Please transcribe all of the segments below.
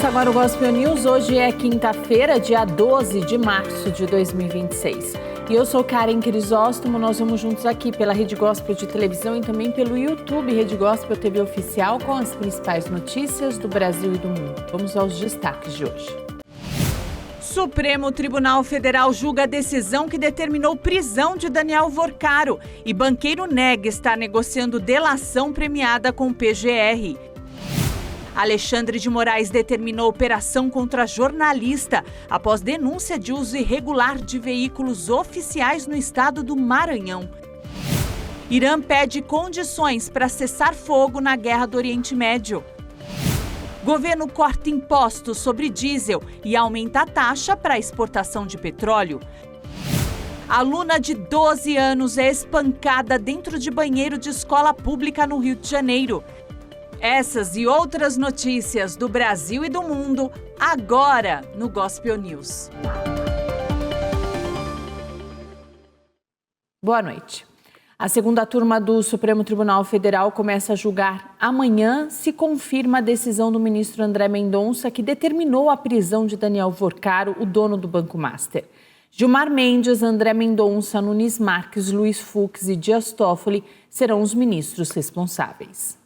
Começa agora o Gospel News. Hoje é quinta-feira, dia 12 de março de 2026. E eu sou Karen Crisóstomo. Nós vamos juntos aqui pela Rede Gospel de televisão e também pelo YouTube Rede Gospel TV Oficial com as principais notícias do Brasil e do mundo. Vamos aos destaques de hoje. Supremo Tribunal Federal julga a decisão que determinou prisão de Daniel Vorcaro e banqueiro nega estar negociando delação premiada com o PGR. Alexandre de Moraes determinou operação contra jornalista após denúncia de uso irregular de veículos oficiais no estado do Maranhão. Irã pede condições para cessar fogo na guerra do Oriente Médio. Governo corta impostos sobre diesel e aumenta a taxa para a exportação de petróleo. Aluna de 12 anos é espancada dentro de banheiro de escola pública no Rio de Janeiro. Essas e outras notícias do Brasil e do mundo, agora no Gospel News. Boa noite. A segunda turma do Supremo Tribunal Federal começa a julgar amanhã se confirma a decisão do ministro André Mendonça, que determinou a prisão de Daniel Vorcaro, o dono do Banco Master. Gilmar Mendes, André Mendonça, Nunes Marques, Luiz Fux e Dias Toffoli serão os ministros responsáveis.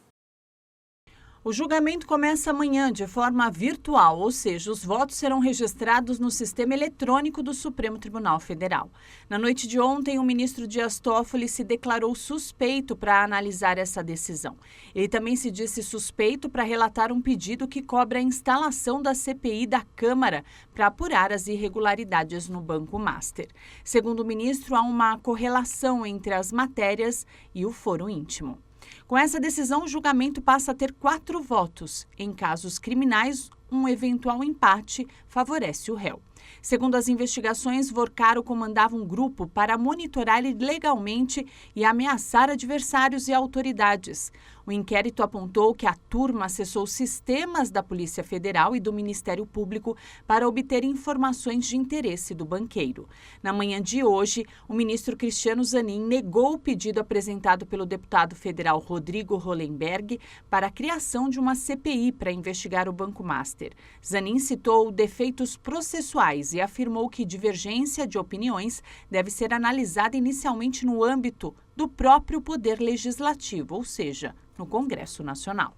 O julgamento começa amanhã de forma virtual, ou seja, os votos serão registrados no sistema eletrônico do Supremo Tribunal Federal. Na noite de ontem, o ministro Dias Toffoli se declarou suspeito para analisar essa decisão. Ele também se disse suspeito para relatar um pedido que cobra a instalação da CPI da Câmara para apurar as irregularidades no Banco Master. Segundo o ministro, há uma correlação entre as matérias e o foro íntimo. Com essa decisão, o julgamento passa a ter 4 votos. Em casos criminais, um eventual empate favorece o réu. Segundo as investigações, Vorcaro comandava um grupo para monitorar ilegalmente e ameaçar adversários e autoridades. O inquérito apontou que a turma acessou sistemas da Polícia Federal e do Ministério Público para obter informações de interesse do banqueiro. Na manhã de hoje, o ministro Cristiano Zanin negou o pedido apresentado pelo deputado federal Rodrigo Hollenberg para a criação de uma CPI para investigar o Banco Master. Zanin citou defeitos processuais e afirmou que divergência de opiniões deve ser analisada inicialmente no âmbito do próprio Poder Legislativo, ou seja, no Congresso Nacional.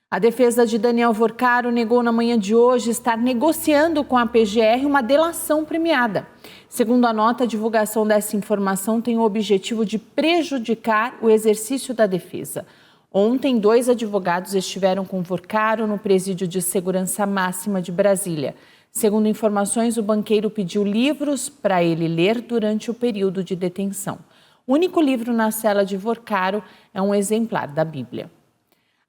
A defesa de Daniel Vorcaro negou na manhã de hoje estar negociando com a PGR uma delação premiada. Segundo a nota, a divulgação dessa informação tem o objetivo de prejudicar o exercício da defesa. Ontem, 2 advogados estiveram com Vorcaro no presídio de segurança máxima de Brasília. Segundo informações, o banqueiro pediu livros para ele ler durante o período de detenção. O único livro na cela de Vorcaro é um exemplar da Bíblia.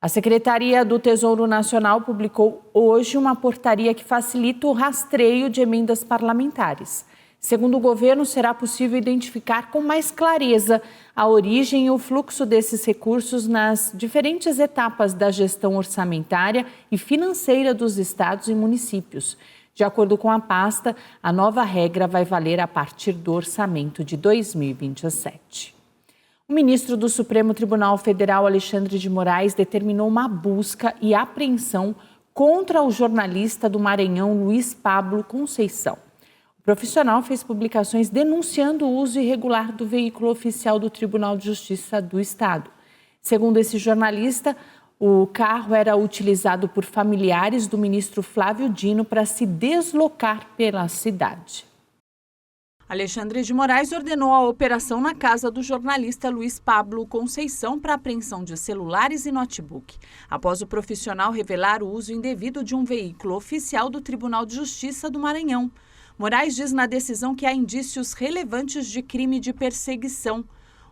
A Secretaria do Tesouro Nacional publicou hoje uma portaria que facilita o rastreio de emendas parlamentares. Segundo o governo, será possível identificar com mais clareza a origem e o fluxo desses recursos nas diferentes etapas da gestão orçamentária e financeira dos estados e municípios. De acordo com a pasta, a nova regra vai valer a partir do orçamento de 2027. O ministro do Supremo Tribunal Federal, Alexandre de Moraes, determinou uma busca e apreensão contra o jornalista do Maranhão, Luiz Pablo Conceição. O profissional fez publicações denunciando o uso irregular do veículo oficial do Tribunal de Justiça do Estado. Segundo esse jornalista, o carro era utilizado por familiares do ministro Flávio Dino para se deslocar pela cidade. Alexandre de Moraes ordenou a operação na casa do jornalista Luiz Pablo Conceição para apreensão de celulares e notebook, após o profissional revelar o uso indevido de um veículo oficial do Tribunal de Justiça do Maranhão. Moraes diz na decisão que há indícios relevantes de crime de perseguição.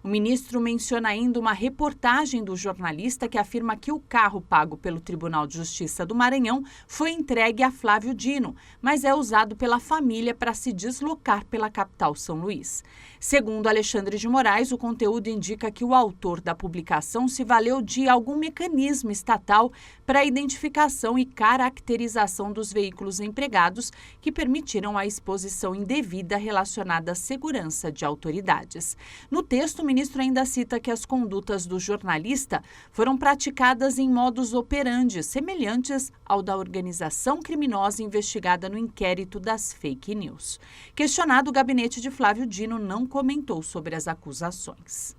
O ministro menciona ainda uma reportagem do jornalista que afirma que o carro pago pelo Tribunal de Justiça do Maranhão foi entregue a Flávio Dino, mas é usado pela família para se deslocar pela capital São Luís. Segundo Alexandre de Moraes, o conteúdo indica que o autor da publicação se valeu de algum mecanismo estatal para a identificação e caracterização dos veículos empregados que permitiram a exposição indevida relacionada à segurança de autoridades. No texto, o ministro ainda cita que as condutas do jornalista foram praticadas em modus operandi semelhantes ao da organização criminosa investigada no inquérito das fake news. Questionado, o gabinete de Flávio Dino não comentou sobre as acusações.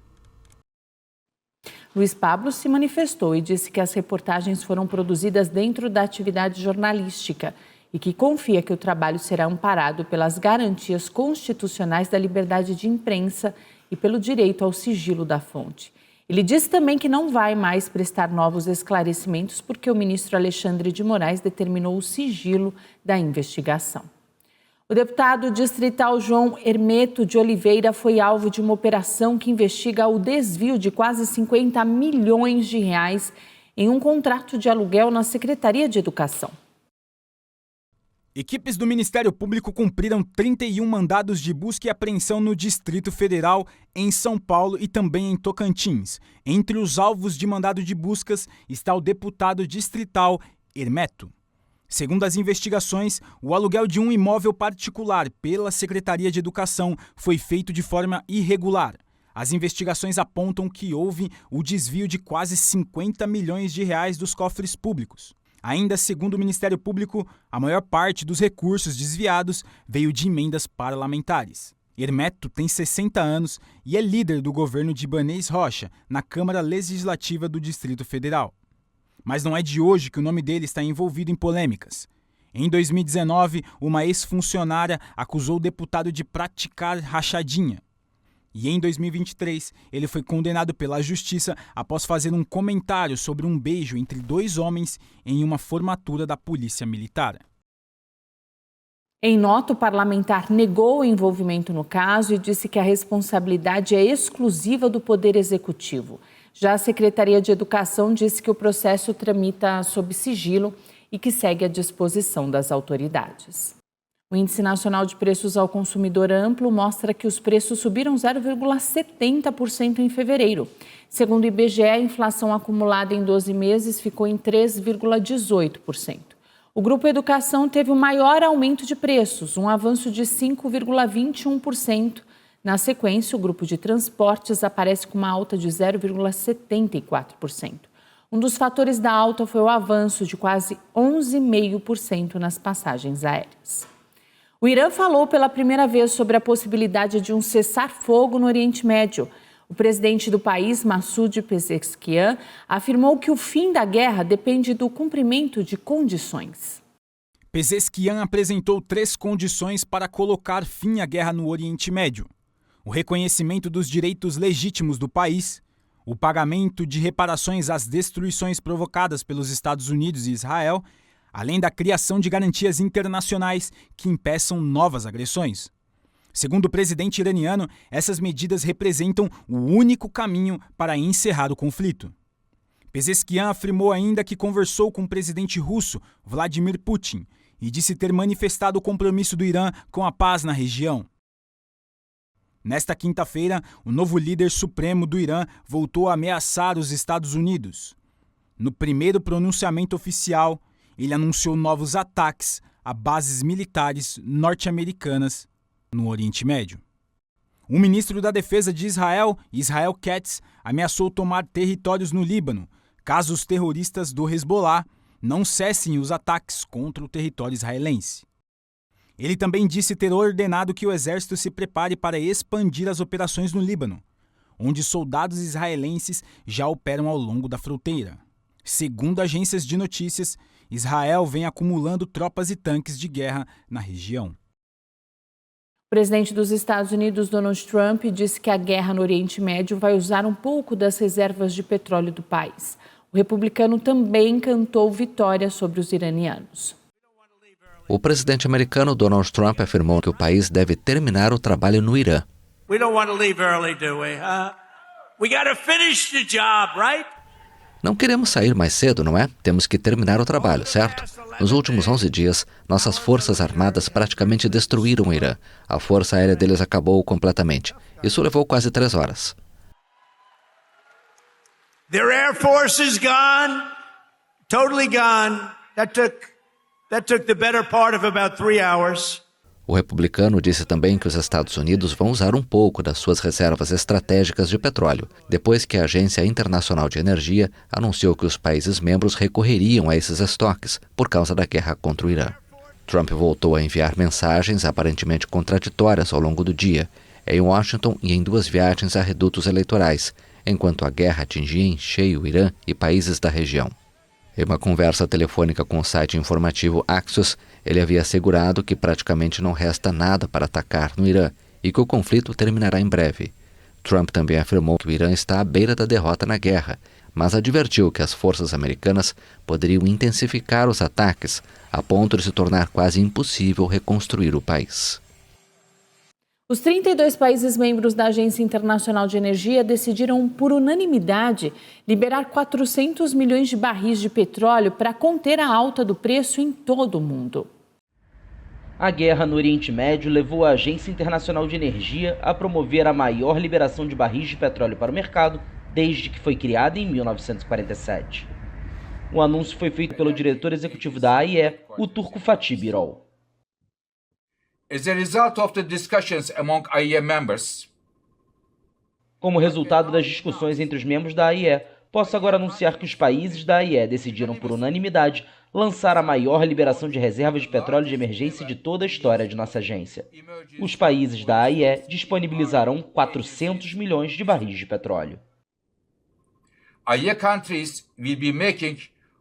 Luiz Pablo se manifestou e disse que as reportagens foram produzidas dentro da atividade jornalística e que confia que o trabalho será amparado pelas garantias constitucionais da liberdade de imprensa e pelo direito ao sigilo da fonte. Ele disse também que não vai mais prestar novos esclarecimentos porque o ministro Alexandre de Moraes determinou o sigilo da investigação. O deputado distrital João Hermeto de Oliveira foi alvo de uma operação que investiga o desvio de quase 50 milhões de reais em um contrato de aluguel na Secretaria de Educação. Equipes do Ministério Público cumpriram 31 mandados de busca e apreensão no Distrito Federal, em São Paulo e também em Tocantins. Entre os alvos de mandado de buscas está o deputado distrital Hermeto. Segundo as investigações, o aluguel de um imóvel particular pela Secretaria de Educação foi feito de forma irregular. As investigações apontam que houve o desvio de quase 50 milhões de reais dos cofres públicos. Ainda segundo o Ministério Público, a maior parte dos recursos desviados veio de emendas parlamentares. Hermeto tem 60 anos e é líder do governo de Ibanez Rocha, na Câmara Legislativa do Distrito Federal. Mas não é de hoje que o nome dele está envolvido em polêmicas. Em 2019, uma ex-funcionária acusou o deputado de praticar rachadinha. E em 2023, ele foi condenado pela Justiça após fazer um comentário sobre um beijo entre dois homens em uma formatura da Polícia Militar. Em nota, o parlamentar negou o envolvimento no caso e disse que a responsabilidade é exclusiva do Poder Executivo. Já a Secretaria de Educação disse que o processo tramita sob sigilo e que segue à disposição das autoridades. O Índice Nacional de Preços ao Consumidor Amplo mostra que os preços subiram 0,70% em fevereiro. Segundo o IBGE, a inflação acumulada em 12 meses ficou em 3,18%. O Grupo Educação teve o maior aumento de preços, um avanço de 5,21%. Na sequência, o Grupo de Transportes aparece com uma alta de 0,74%. Um dos fatores da alta foi o avanço de quase 11,5% nas passagens aéreas. O Irã falou pela primeira vez sobre a possibilidade de um cessar-fogo no Oriente Médio. O presidente do país, Massoud Pezeshkian, afirmou que o fim da guerra depende do cumprimento de condições. Pezeshkian apresentou 3 condições para colocar fim à guerra no Oriente Médio: o reconhecimento dos direitos legítimos do país, o pagamento de reparações às destruições provocadas pelos Estados Unidos e Israel, além da criação de garantias internacionais que impeçam novas agressões. Segundo o presidente iraniano, essas medidas representam o único caminho para encerrar o conflito. Pezeshkian afirmou ainda que conversou com o presidente russo, Vladimir Putin, e disse ter manifestado o compromisso do Irã com a paz na região. Nesta quinta-feira, o novo líder supremo do Irã voltou a ameaçar os Estados Unidos. No primeiro pronunciamento oficial, ele anunciou novos ataques a bases militares norte-americanas no Oriente Médio. O ministro da Defesa de Israel, Israel Katz, ameaçou tomar territórios no Líbano, caso os terroristas do Hezbollah não cessem os ataques contra o território israelense. Ele também disse ter ordenado que o exército se prepare para expandir as operações no Líbano, onde soldados israelenses já operam ao longo da fronteira. Segundo agências de notícias, Israel vem acumulando tropas e tanques de guerra na região. O presidente dos Estados Unidos, Donald Trump, disse que a guerra no Oriente Médio vai usar um pouco das reservas de petróleo do país. O republicano também cantou vitória sobre os iranianos. O presidente americano Donald Trump afirmou que o país deve terminar o trabalho no Irã. Não queremos sair mais cedo, não é? Temos que terminar o trabalho, certo? Nos últimos 11 dias, nossas forças armadas praticamente destruíram o Irã. A força aérea deles acabou completamente. Isso levou quase 3 horas. Their air force is gone, totally gone. That took the better part of about 3 hours. O republicano disse também que os Estados Unidos vão usar um pouco das suas reservas estratégicas de petróleo, depois que a Agência Internacional de Energia anunciou que os países membros recorreriam a esses estoques por causa da guerra contra o Irã. Trump voltou a enviar mensagens aparentemente contraditórias ao longo do dia, em Washington e em 2 viagens a redutos eleitorais, enquanto a guerra atingia em cheio o Irã e países da região. Em uma conversa telefônica com o site informativo Axios, ele havia assegurado que praticamente não resta nada para atacar no Irã e que o conflito terminará em breve. Trump também afirmou que o Irã está à beira da derrota na guerra, mas advertiu que as forças americanas poderiam intensificar os ataques a ponto de se tornar quase impossível reconstruir o país. Os 32 países membros da Agência Internacional de Energia decidiram, por unanimidade, liberar 400 milhões de barris de petróleo para conter a alta do preço em todo o mundo. A guerra no Oriente Médio levou a Agência Internacional de Energia a promover a maior liberação de barris de petróleo para o mercado desde que foi criada em 1947. O anúncio foi feito pelo diretor executivo da AIE, o turco Fatih Birol. As a result of the discussions among IEA members. Como resultado das discussões entre os membros da AIE, posso agora anunciar que os países da AIE decidiram por unanimidade lançar a maior liberação de reservas de petróleo de emergência de toda a história de nossa agência. Os países da AIE disponibilizarão 400 milhões de barris de petróleo. IEA countries will be making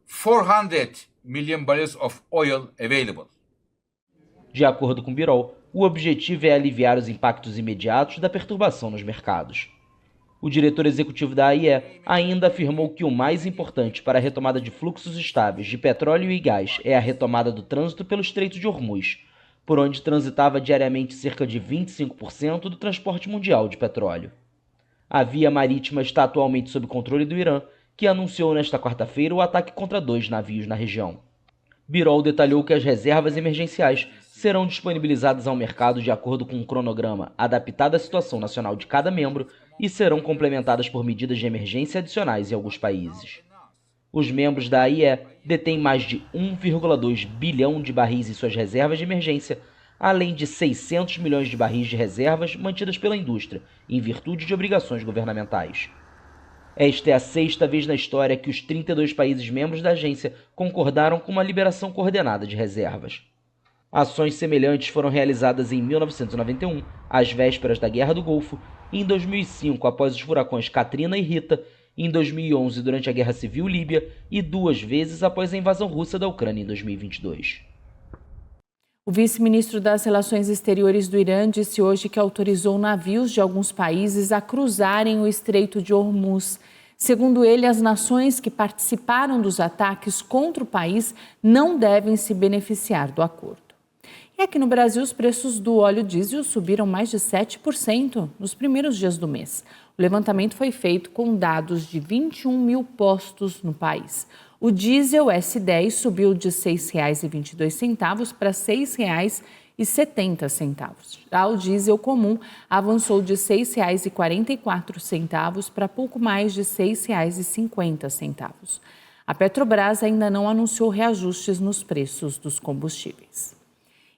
400 million barrels of oil available. De acordo com Birol, o objetivo é aliviar os impactos imediatos da perturbação nos mercados. O diretor executivo da AIE ainda afirmou que o mais importante para a retomada de fluxos estáveis de petróleo e gás é a retomada do trânsito pelo Estreito de Hormuz, por onde transitava diariamente cerca de 25% do transporte mundial de petróleo. A via marítima está atualmente sob controle do Irã, que anunciou nesta quarta-feira o ataque contra 2 navios na região. Birol detalhou que as reservas emergenciais serão disponibilizadas ao mercado de acordo com um cronograma adaptado à situação nacional de cada membro e serão complementadas por medidas de emergência adicionais em alguns países. Os membros da AIE detêm mais de 1,2 bilhão de barris em suas reservas de emergência, além de 600 milhões de barris de reservas mantidas pela indústria, em virtude de obrigações governamentais. Esta é a 6ª vez na história que os 32 países membros da agência concordaram com uma liberação coordenada de reservas. Ações semelhantes foram realizadas em 1991, às vésperas da Guerra do Golfo, e em 2005, após os furacões Katrina e Rita, em 2011, durante a Guerra Civil Líbia, e 2 vezes após a invasão russa da Ucrânia em 2022. O vice-ministro das Relações Exteriores do Irã disse hoje que autorizou navios de alguns países a cruzarem o Estreito de Hormuz. Segundo ele, as nações que participaram dos ataques contra o país não devem se beneficiar do acordo. E aqui no Brasil, os preços do óleo diesel subiram mais de 7% nos primeiros dias do mês. O levantamento foi feito com dados de 21 mil postos no país. O diesel S10 subiu de R$ 6,22 para R$ 6,70. Já o diesel comum avançou de R$ 6,44 para pouco mais de R$ 6,50. A Petrobras ainda não anunciou reajustes nos preços dos combustíveis.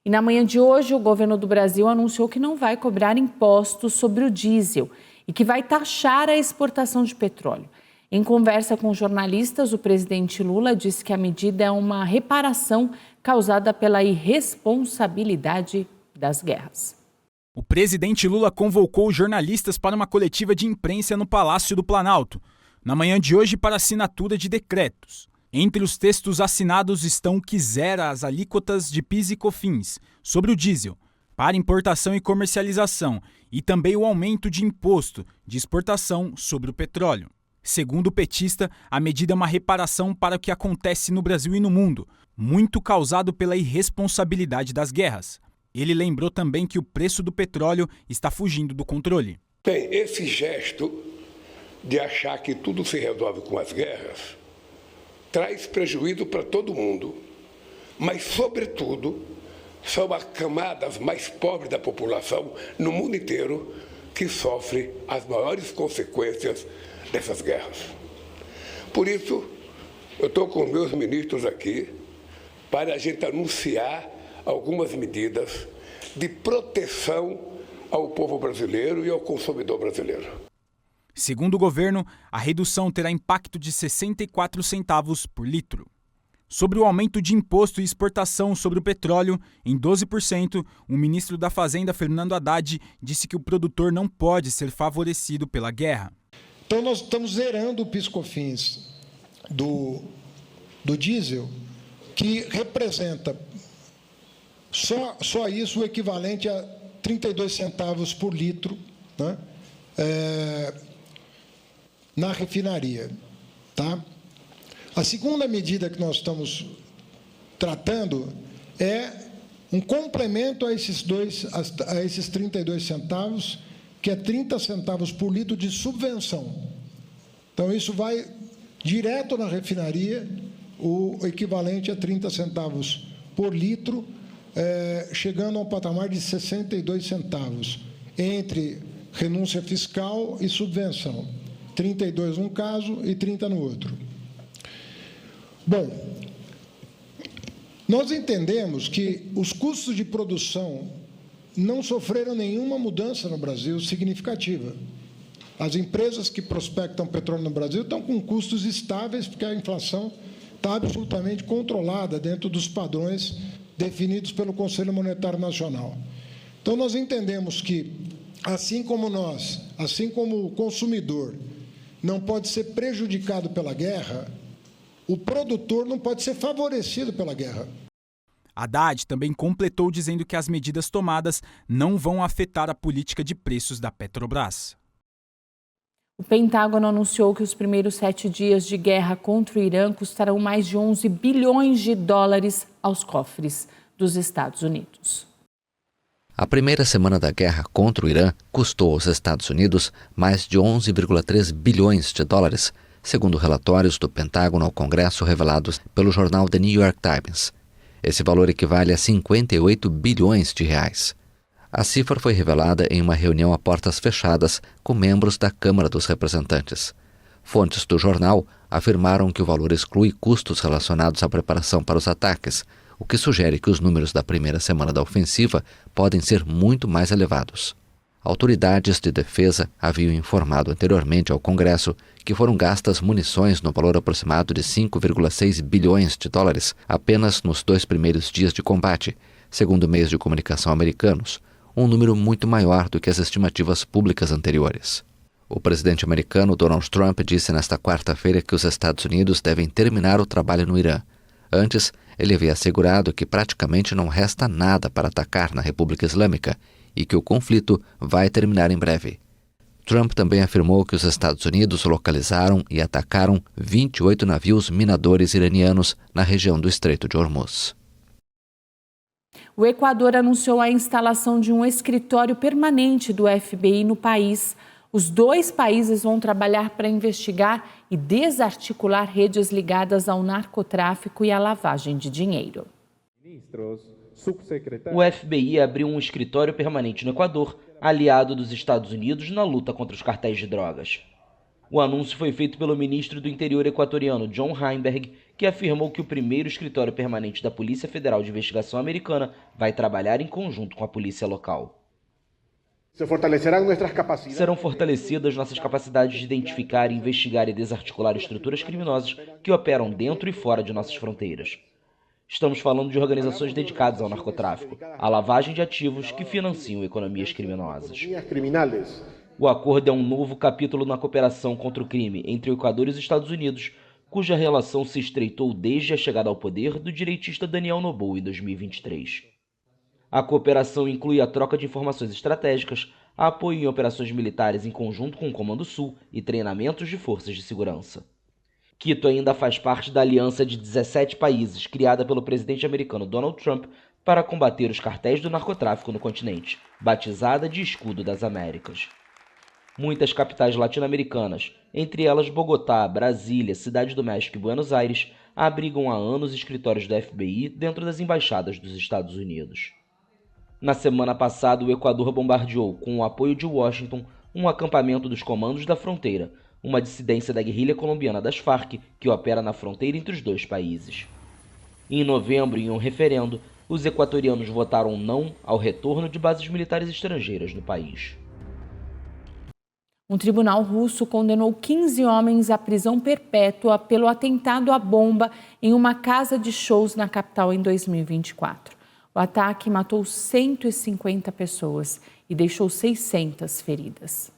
E na manhã de hoje, o governo do Brasil anunciou que não vai cobrar impostos sobre o diesel e que vai taxar a exportação de petróleo. Em conversa com jornalistas, o presidente Lula disse que a medida é uma reparação causada pela irresponsabilidade das guerras. O presidente Lula convocou jornalistas para uma coletiva de imprensa no Palácio do Planalto, na manhã de hoje, para assinatura de decretos. Entre os textos assinados estão o que zera as alíquotas de PIS e COFINS sobre o diesel para importação e comercialização e também o aumento de imposto de exportação sobre o petróleo. Segundo o petista, a medida é uma reparação para o que acontece no Brasil e no mundo, muito causado pela irresponsabilidade das guerras. Ele lembrou também que o preço do petróleo está fugindo do controle. Bem, esse gesto de achar que tudo se resolve com as guerras traz prejuízo para todo mundo, mas, sobretudo, são as camadas mais pobres da população no mundo inteiro que sofrem as maiores consequências dessas guerras. Por isso, eu estou com meus ministros aqui para a gente anunciar algumas medidas de proteção ao povo brasileiro e ao consumidor brasileiro. Segundo o governo, a redução terá impacto de 64 centavos por litro. Sobre o aumento de imposto e exportação sobre o petróleo em 12%, o ministro da Fazenda, Fernando Haddad, disse que o produtor não pode ser favorecido pela guerra. Então nós estamos zerando o PIS/COFINS do diesel, que representa só isso o equivalente a 32 centavos por litro, né, na refinaria. Tá? A segunda medida que nós estamos tratando é um complemento a esses 32 centavos, que é 30 centavos por litro de subvenção. Então, isso vai direto na refinaria, o equivalente a 30 centavos por litro, chegando a um patamar de 62 centavos, entre renúncia fiscal e subvenção. 32 num caso e 30 no outro. Bom, nós entendemos que os custos de produção não sofreram nenhuma mudança no Brasil significativa. As empresas que prospectam petróleo no Brasil estão com custos estáveis, porque a inflação está absolutamente controlada dentro dos padrões definidos pelo Conselho Monetário Nacional. Então, nós entendemos que, assim como o consumidor não pode ser prejudicado pela guerra, o produtor não pode ser favorecido pela guerra. Haddad também completou dizendo que as medidas tomadas não vão afetar a política de preços da Petrobras. O Pentágono anunciou que os primeiros 7 dias de guerra contra o Irã custarão mais de 11 bilhões de dólares aos cofres dos Estados Unidos. A primeira semana da guerra contra o Irã custou aos Estados Unidos mais de 11,3 bilhões de dólares, segundo relatórios do Pentágono ao Congresso revelados pelo jornal The New York Times. Esse valor equivale a 58 bilhões de reais. A cifra foi revelada em uma reunião a portas fechadas com membros da Câmara dos Representantes. Fontes do jornal afirmaram que o valor exclui custos relacionados à preparação para os ataques, o que sugere que os números da primeira semana da ofensiva podem ser muito mais elevados. Autoridades de defesa haviam informado anteriormente ao Congresso que foram gastas munições no valor aproximado de 5,6 bilhões de dólares apenas nos 2 primeiros dias de combate, segundo meios de comunicação americanos, um número muito maior do que as estimativas públicas anteriores. O presidente americano Donald Trump disse nesta quarta-feira que os Estados Unidos devem terminar o trabalho no Irã. Antes, ele havia assegurado que praticamente não resta nada para atacar na República Islâmica e que o conflito vai terminar em breve. Trump também afirmou que os Estados Unidos localizaram e atacaram 28 navios minadores iranianos na região do Estreito de Hormuz. O Equador anunciou a instalação de um escritório permanente do FBI no país. Os 2 países vão trabalhar para investigar e desarticular redes ligadas ao narcotráfico e à lavagem de dinheiro. O FBI abriu um escritório permanente no Equador, aliado dos Estados Unidos na luta contra os cartéis de drogas. O anúncio foi feito pelo ministro do Interior equatoriano, John Heinberg, que afirmou que o primeiro escritório permanente da Polícia Federal de Investigação Americana vai trabalhar em conjunto com a polícia local. Serão fortalecidas nossas capacidades de identificar, investigar e desarticular estruturas criminosas que operam dentro e fora de nossas fronteiras. Estamos falando de organizações dedicadas ao narcotráfico, à lavagem de ativos que financiam economias criminosas. O acordo é um novo capítulo na cooperação contra o crime entre o Equador e os Estados Unidos, cuja relação se estreitou desde a chegada ao poder do direitista Daniel Noboa em 2023. A cooperação inclui a troca de informações estratégicas, apoio em operações militares em conjunto com o Comando Sul e treinamentos de forças de segurança. Quito ainda faz parte da aliança de 17 países criada pelo presidente americano Donald Trump para combater os cartéis do narcotráfico no continente, batizada de Escudo das Américas. Muitas capitais latino-americanas, entre elas Bogotá, Brasília, Cidade do México e Buenos Aires, abrigam há anos escritórios da FBI dentro das embaixadas dos Estados Unidos. Na semana passada, o Equador bombardeou, com o apoio de Washington, um acampamento dos comandos da fronteira, uma dissidência da guerrilha colombiana das Farc, que opera na fronteira entre os dois países. Em novembro, em um referendo, os equatorianos votaram não ao retorno de bases militares estrangeiras no país. Um tribunal russo condenou 15 homens à prisão perpétua pelo atentado à bomba em uma casa de shows na capital em 2024. O ataque matou 150 pessoas e deixou 600 feridas.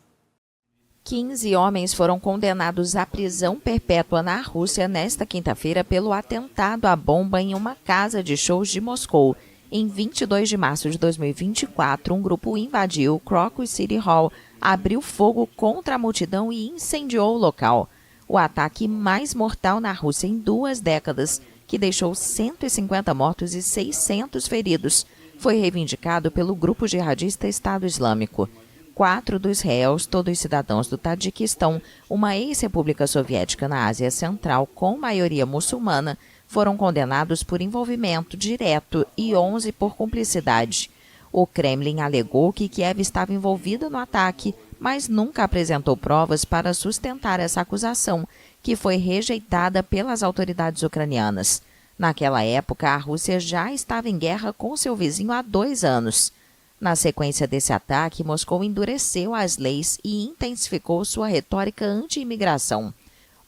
15 homens foram condenados à prisão perpétua na Rússia nesta quinta-feira pelo atentado à bomba em uma casa de shows de Moscou. Em 22 de março de 2024, um grupo invadiu o Crocus City Hall, abriu fogo contra a multidão e incendiou o local. O ataque mais mortal na Rússia em 2 décadas, que deixou 150 mortos e 600 feridos, foi reivindicado pelo grupo jihadista Estado Islâmico. 4 dos réus, todos cidadãos do Tajiquistão, uma ex-república soviética na Ásia Central com maioria muçulmana, foram condenados por envolvimento direto e 11 por cumplicidade. O Kremlin alegou que Kiev estava envolvida no ataque, mas nunca apresentou provas para sustentar essa acusação, que foi rejeitada pelas autoridades ucranianas. Naquela época, a Rússia já estava em guerra com seu vizinho há 2 anos. Na sequência desse ataque, Moscou endureceu as leis e intensificou sua retórica anti-imigração.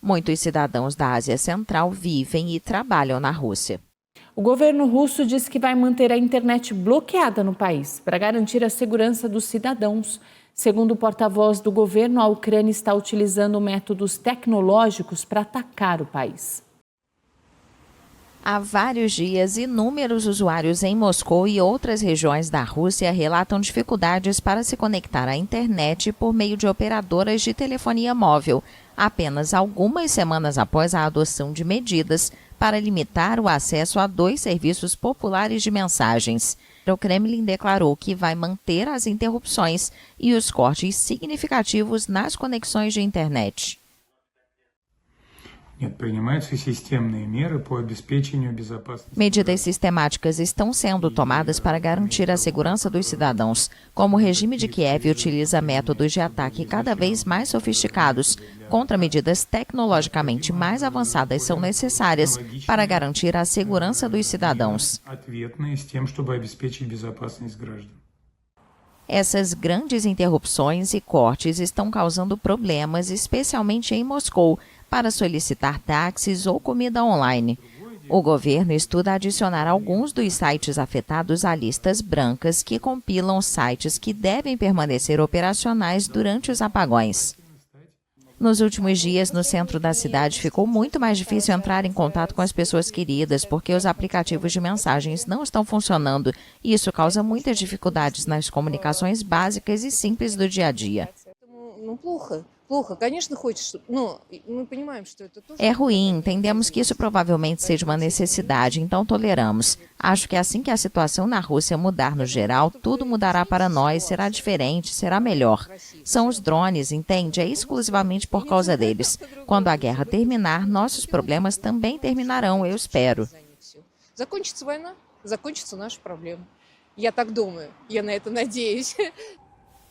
Muitos cidadãos da Ásia Central vivem e trabalham na Rússia. O governo russo diz que vai manter a internet bloqueada no país para garantir a segurança dos cidadãos. Segundo o porta-voz do governo, a Ucrânia está utilizando métodos tecnológicos para atacar o país. Há vários dias, inúmeros usuários em Moscou e outras regiões da Rússia relatam dificuldades para se conectar à internet por meio de operadoras de telefonia móvel, apenas algumas semanas após a adoção de medidas para limitar o acesso a 2 serviços populares de mensagens. O Kremlin declarou que vai manter as interrupções e os cortes significativos nas conexões de internet. Medidas sistemáticas estão sendo tomadas para garantir a segurança dos cidadãos, como o regime de Kiev utiliza métodos de ataque cada vez mais sofisticados. Contramedidas tecnologicamente mais avançadas são necessárias para garantir a segurança dos cidadãos. Essas grandes interrupções e cortes estão causando problemas, especialmente em Moscou, para solicitar táxis ou comida online. O governo estuda adicionar alguns dos sites afetados a listas brancas que compilam sites que devem permanecer operacionais durante os apagões. Nos últimos dias, no centro da cidade, ficou muito mais difícil entrar em contato com as pessoas queridas porque os aplicativos de mensagens não estão funcionando e isso causa muitas dificuldades nas comunicações básicas e simples do dia a dia. É ruim, entendemos que isso provavelmente seja uma necessidade, então toleramos. Acho que assim que a situação na Rússia mudar no geral, tudo mudará para nós, será diferente, será melhor. São os drones, entende? É exclusivamente por causa deles. Quando a guerra terminar, nossos problemas também terminarão, eu espero.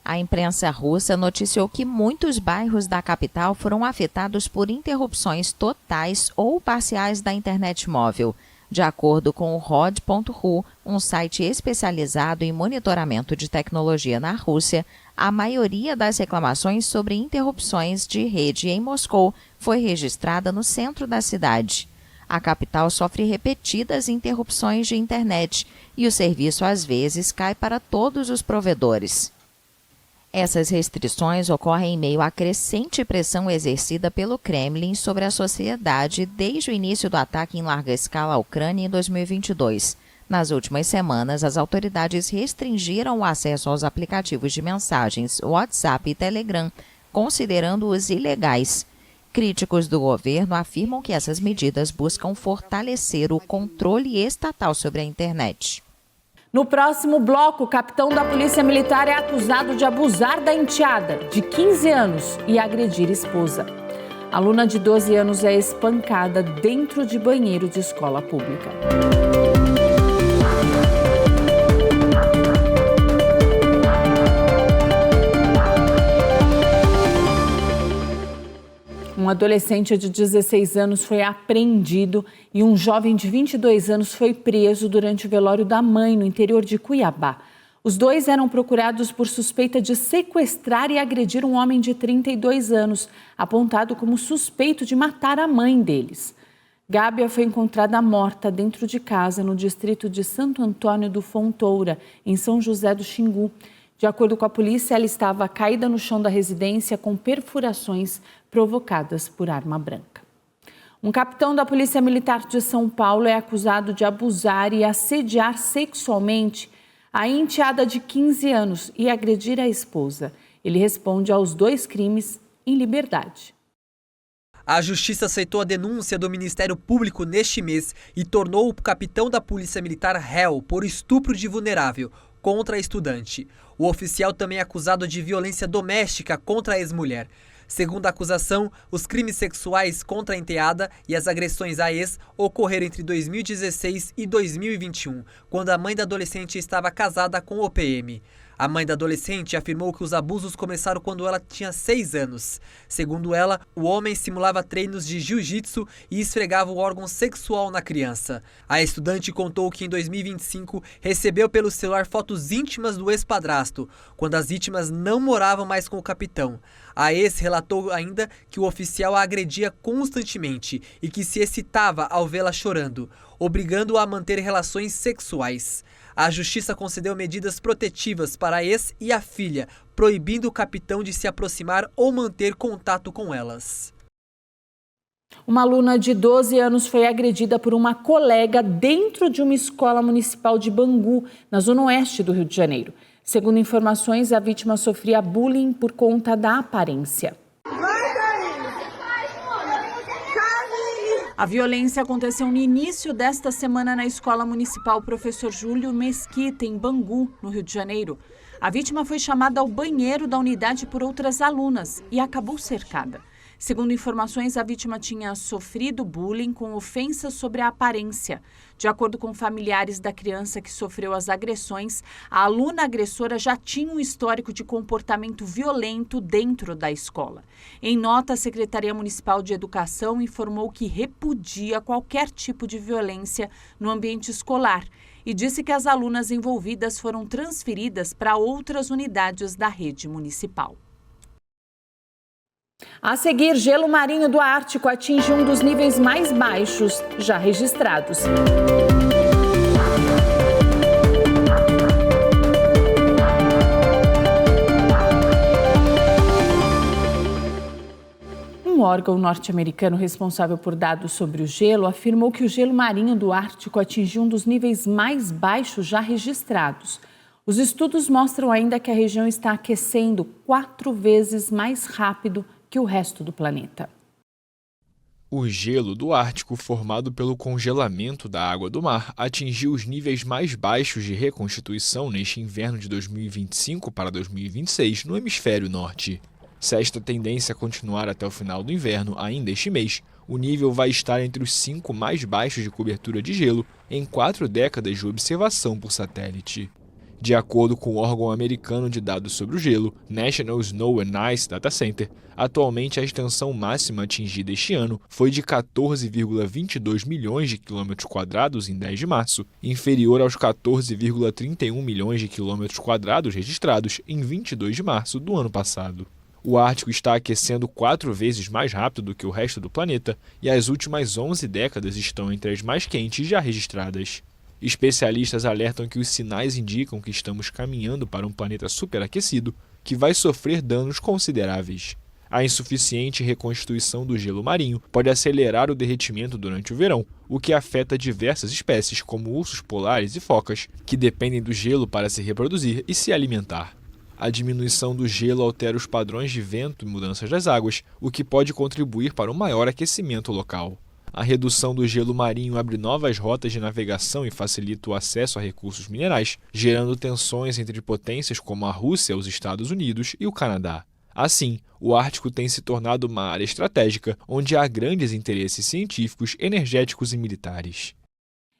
A imprensa russa noticiou que muitos bairros da capital foram afetados por interrupções totais ou parciais da internet móvel. De acordo com o Rod.ru, um site especializado em monitoramento de tecnologia na Rússia, a maioria das reclamações sobre interrupções de rede em Moscou foi registrada no centro da cidade. A capital sofre repetidas interrupções de internet e o serviço às vezes cai para todos os provedores. Essas restrições ocorrem em meio à crescente pressão exercida pelo Kremlin sobre a sociedade desde o início do ataque em larga escala à Ucrânia em 2022. Nas últimas semanas, as autoridades restringiram o acesso aos aplicativos de mensagens WhatsApp e Telegram, considerando-os ilegais. Críticos do governo afirmam que essas medidas buscam fortalecer o controle estatal sobre a internet. No próximo bloco, o capitão da Polícia Militar é acusado de abusar da enteada, de 15 anos, e agredir esposa. A aluna de 12 anos é espancada dentro de banheiro de escola pública. Um adolescente de 16 anos foi apreendido e um jovem de 22 anos foi preso durante o velório da mãe no interior de Cuiabá. Os dois eram procurados por suspeita de sequestrar e agredir um homem de 32 anos, apontado como suspeito de matar a mãe deles. Gábia foi encontrada morta dentro de casa no distrito de Santo Antônio do Fontoura, em São José do Xingu. De acordo com a polícia, ela estava caída no chão da residência com perfurações provocadas por arma branca. Um capitão da Polícia Militar de São Paulo é acusado de abusar e assediar sexualmente a enteada de 15 anos e agredir a esposa. Ele responde aos 2 crimes em liberdade. A Justiça aceitou a denúncia do Ministério Público neste mês e tornou o capitão da Polícia Militar réu por estupro de vulnerável contra a estudante. O oficial também é acusado de violência doméstica contra a ex-mulher. Segundo a acusação, os crimes sexuais contra a enteada e as agressões à ex ocorreram entre 2016 e 2021, quando a mãe da adolescente estava casada com o PM. A mãe da adolescente afirmou que os abusos começaram quando ela tinha 6 anos. Segundo ela, o homem simulava treinos de jiu-jitsu e esfregava o órgão sexual na criança. A estudante contou que em 2025 recebeu pelo celular fotos íntimas do ex-padrasto, quando as vítimas não moravam mais com o capitão. A ex relatou ainda que o oficial a agredia constantemente e que se excitava ao vê-la chorando, obrigando-a a manter relações sexuais. A Justiça concedeu medidas protetivas para a ex e a filha, proibindo o capitão de se aproximar ou manter contato com elas. Uma aluna de 12 anos foi agredida por uma colega dentro de uma escola municipal de Bangu, na zona oeste do Rio de Janeiro. Segundo informações, a vítima sofria bullying por conta da aparência. A violência aconteceu no início desta semana na Escola Municipal Professor Júlio Mesquita, em Bangu, no Rio de Janeiro. A vítima foi chamada ao banheiro da unidade por outras alunas e acabou cercada. Segundo informações, a vítima tinha sofrido bullying com ofensas sobre a aparência. De acordo com familiares da criança que sofreu as agressões, a aluna agressora já tinha um histórico de comportamento violento dentro da escola. Em nota, a Secretaria Municipal de Educação informou que repudia qualquer tipo de violência no ambiente escolar e disse que as alunas envolvidas foram transferidas para outras unidades da rede municipal. A seguir, gelo marinho do Ártico atinge um dos níveis mais baixos já registrados. Um órgão norte-americano responsável por dados sobre o gelo afirmou que o gelo marinho do Ártico atingiu um dos níveis mais baixos já registrados. Os estudos mostram ainda que a região está aquecendo 4 vezes mais rápido que o resto do planeta. O gelo do Ártico, formado pelo congelamento da água do mar, atingiu os níveis mais baixos de reconstituição neste inverno de 2025 para 2026 no hemisfério norte. Se esta tendência continuar até o final do inverno, ainda este mês, o nível vai estar entre os 5 mais baixos de cobertura de gelo em 4 décadas de observação por satélite. De acordo com o órgão americano de dados sobre o gelo, National Snow and Ice Data Center, atualmente a extensão máxima atingida este ano foi de 14,22 milhões de quilômetros quadrados em 10 de março, inferior aos 14,31 milhões de quilômetros quadrados registrados em 22 de março do ano passado. O Ártico está aquecendo 4 vezes mais rápido do que o resto do planeta e as últimas 11 décadas estão entre as mais quentes já registradas. Especialistas alertam que os sinais indicam que estamos caminhando para um planeta superaquecido que vai sofrer danos consideráveis. A insuficiente reconstituição do gelo marinho pode acelerar o derretimento durante o verão, o que afeta diversas espécies como ursos polares e focas, que dependem do gelo para se reproduzir e se alimentar. A diminuição do gelo altera os padrões de vento e mudanças das águas, o que pode contribuir para um maior aquecimento local. A redução do gelo marinho abre novas rotas de navegação e facilita o acesso a recursos minerais, gerando tensões entre potências como a Rússia, os Estados Unidos e o Canadá. Assim, o Ártico tem se tornado uma área estratégica onde há grandes interesses científicos, energéticos e militares.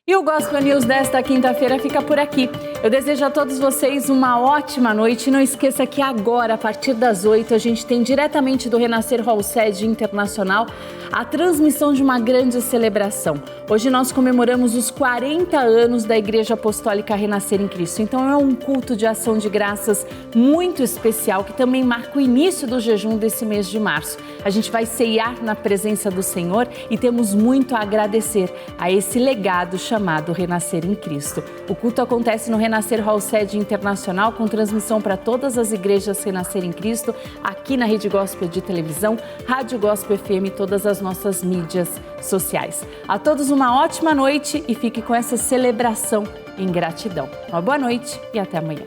E o Gospel News desta quinta-feira fica por aqui. Eu desejo a todos vocês uma ótima noite. E não esqueça que agora, a partir das 8, a gente tem diretamente do Renascer Hall Sede Internacional a transmissão de uma grande celebração. Hoje nós comemoramos os 40 anos da Igreja Apostólica Renascer em Cristo. Então é um culto de ação de graças muito especial que também marca o início do jejum desse mês de março. A gente vai ceiar na presença do Senhor e temos muito a agradecer a esse legado chamado Renascer em Cristo. O culto acontece no Renascer Hall Sede Internacional com transmissão para todas as igrejas Renascer em Cristo, aqui na Rede Gospel de televisão, Rádio Gospel FM e todas as nossas mídias sociais. A todos uma ótima noite e fique com essa celebração em gratidão. Uma boa noite e até amanhã.